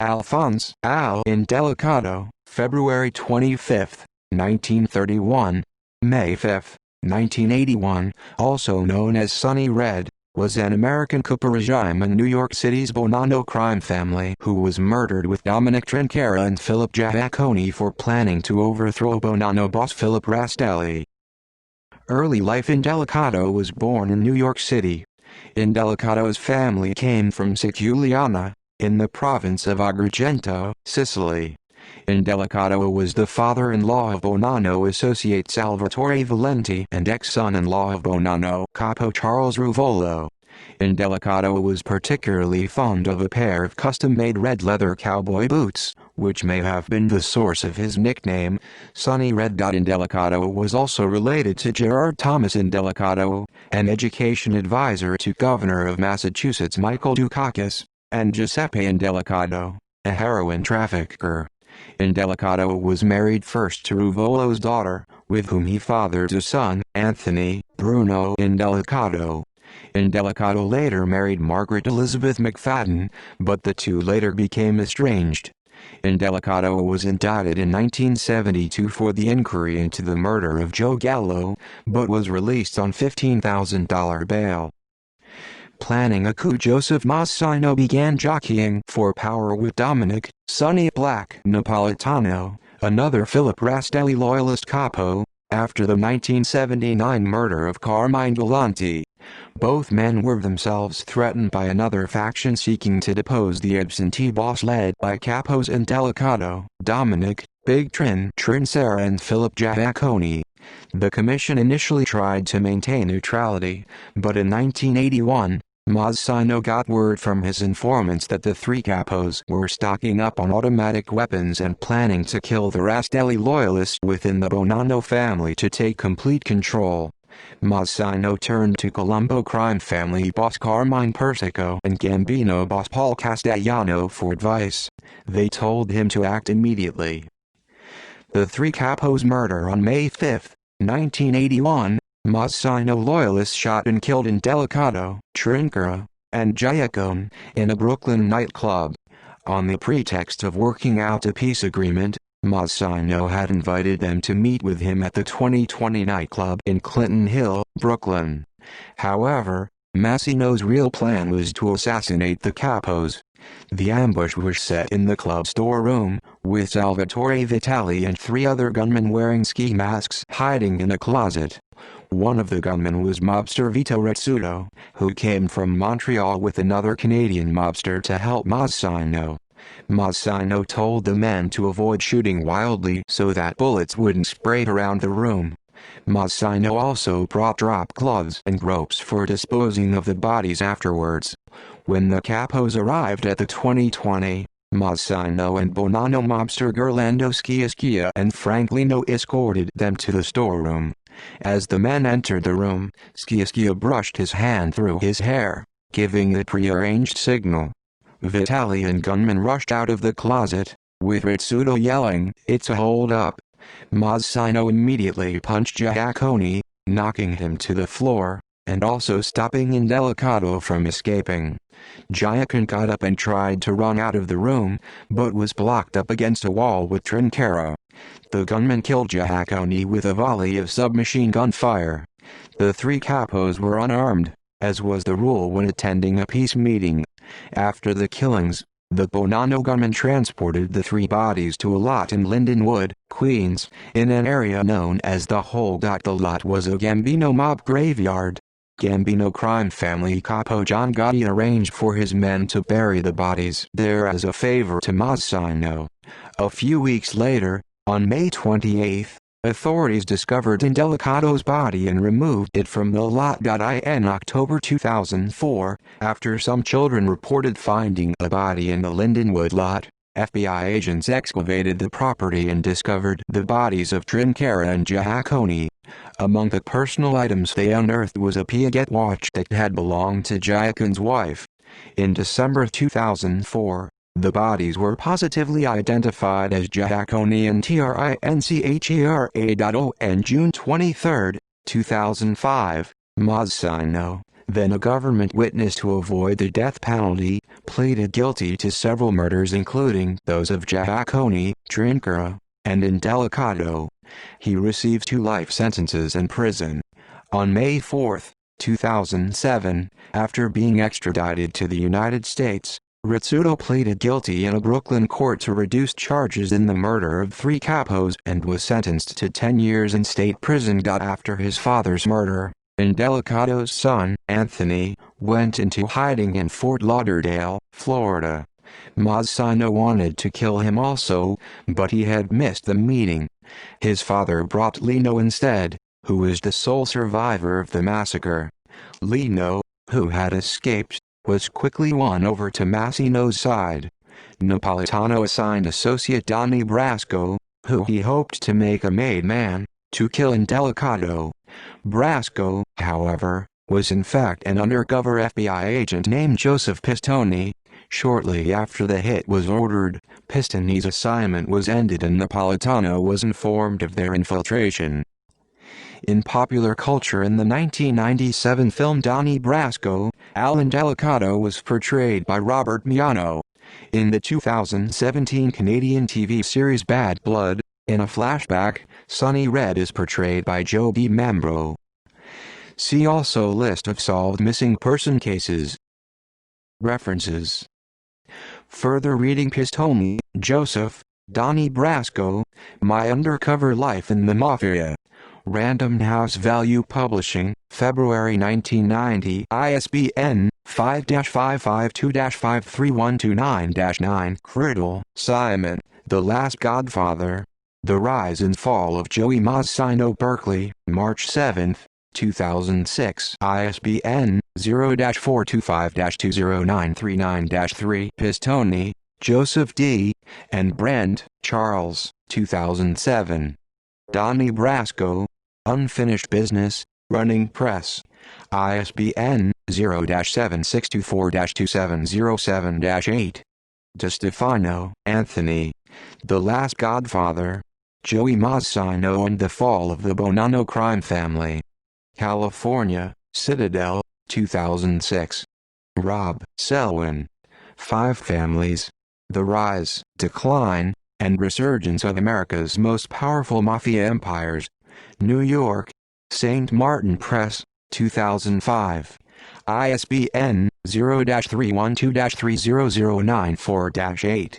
Alphonse Indelicato, February 25, 1931, May 5, 1981, also known as Sonny Red, was an American coup regime in New York City's Bonanno crime family who was murdered with Dominic Trinchera and Philip Giacconi for planning to overthrow Bonanno boss Philip Rastelli. Early life. Indelicato was born in New York City. Indelicato's family came from Siculiana, in the province of Agrigento, Sicily. Indelicato was the father-in-law of Bonanno associate Salvatore Valenti and ex-son-in-law of Bonanno capo Charles Ruvolo. Indelicato was particularly fond of a pair of custom-made red leather cowboy boots, which may have been the source of his nickname, Sonny Red. Indelicato was also related to Gerard Thomas Indelicato, an education advisor to Governor of Massachusetts Michael Dukakis, and Giuseppe Indelicato, a heroin trafficker. Indelicato was married first to Ruvolo's daughter, with whom he fathered a son, Anthony Bruno Indelicato. Indelicato later married Margaret Elizabeth McFadden, but the two later became estranged. Indelicato was indicted in 1972 for the inquiry into the murder of Joe Gallo, but was released on $15,000 bail. Planning a coup. Joseph Mazzino began jockeying for power with Dominic "Sonny Black" Napolitano, another Philip Rastelli loyalist capo, after the 1979 murder of Carmine Galante. Both men were themselves threatened by another faction seeking to depose the absentee boss led by capos Indelicato, Dominic, Big Trinchera and Philip Giacconi. The commission initially tried to maintain neutrality, but in 1981, Mazzino got word from his informants that the three capos were stocking up on automatic weapons and planning to kill the Rastelli loyalists within the Bonanno family to take complete control. Mazzino turned to Colombo crime family boss Carmine Persico and Gambino boss Paul Castellano for advice. They told him to act immediately. The three capos' murder on May 5, 1981, Mazzino loyalists shot and killed Indelicato, Trinchera, and Giacconi in a Brooklyn nightclub. On the pretext of working out a peace agreement, Mazzino had invited them to meet with him at the 2020 nightclub in Clinton Hill, Brooklyn. However, Mazzino's real plan was to assassinate the capos. The ambush was set in the club storeroom, with Salvatore Vitali and three other gunmen wearing ski masks hiding in a closet. One of the gunmen was mobster Vito Rizzuto, who came from Montreal with another Canadian mobster to help Mazzino. Mazzino told the men to avoid shooting wildly so that bullets wouldn't spray around the room. Mazzino also brought drop gloves and ropes for disposing of the bodies afterwards. When the capos arrived at the 2020, Mazzino and Bonanno mobster Gerlando Sciascia and Franklino escorted them to the storeroom. As the men entered the room, Sciascia brushed his hand through his hair, giving the prearranged signal. Vitali and gunmen rushed out of the closet, with Rizzuto yelling, "It's a hold-up." Mazzino immediately punched Giacconi, knocking him to the floor, and also stopping Indelicato from escaping. Giacconi got up and tried to run out of the room, but was blocked up against a wall with Trinchera. The gunman killed Giacconi with a volley of submachine gun fire. The three capos were unarmed, as was the rule when attending a peace meeting. After the killings, the Bonanno gunmen transported the three bodies to a lot in Lindenwood, Queens, in an area known as the Hole. The lot was a Gambino mob graveyard. Gambino crime family capo John Gotti arranged for his men to bury the bodies there as a favor to Mazzino. A few weeks later, on May 28, authorities discovered Indelicato's body and removed it from the lot. In October 2004, after some children reported finding a body in the Lindenwood lot, FBI agents excavated the property and discovered the bodies of Trinchera and Giacconi. Among the personal items they unearthed was a Piaget watch that had belonged to Giacconi's wife. In December 2004, the bodies were positively identified as Giacconi and Trinchera. On June 23, 2005, Mazzino, then a government witness to avoid the death penalty, pleaded guilty to several murders including those of Giaccone, Trinchera, and Indelicato. He received 2 life sentences in prison. On May 4, 2007, after being extradited to the United States, Rizzuto pleaded guilty in a Brooklyn court to reduced charges in the murder of 3 capos and was sentenced to 10 years in state prison. After his father's murder, Indelicato's son, Anthony, went into hiding in Fort Lauderdale, Florida. Mazzino wanted to kill him also, but he had missed the meeting. His father brought Lino instead, who was the sole survivor of the massacre. Lino, who had escaped, was quickly won over to Mazzino's side. Napolitano assigned associate Donnie Brasco, who he hoped to make a made man, to kill Indelicato. Brasco, however, was in fact an undercover FBI agent named Joseph Pistone. Shortly after the hit was ordered, Pistone's assignment was ended and Napolitano was informed of their infiltration. In popular culture in the 1997 film Donnie Brasco, Al Indelicato was portrayed by Robert Miano. In the 2017 Canadian TV series Bad Blood, in a flashback, Sonny Red is portrayed by Joe DiMambro. See also List of solved missing person cases. References. Further reading: Pistone, Joseph, Donnie Brasco, My Undercover Life in the Mafia. Random House Value Publishing, February 1990. ISBN 5-552-53129-9. Criddle, Simon, The Last Godfather. The Rise and Fall of Joey Mazzino. Berkeley, March 7, 2006. ISBN 0-425-20939-3. Pistone, Joseph D., and Brent, Charles, 2007. Donnie Brasco, Unfinished Business, Running Press. ISBN 0-7624-2707-8. DeStefano, Anthony. The Last Godfather. Joey Mazzino and the Fall of the Bonanno Crime Family. California, Citadel, 2006. Rob Selwyn. 5 Families. The Rise, Decline, and Resurgence of America's Most Powerful Mafia Empires. New York, St. Martin Press, 2005. ISBN 0-312-30094-8.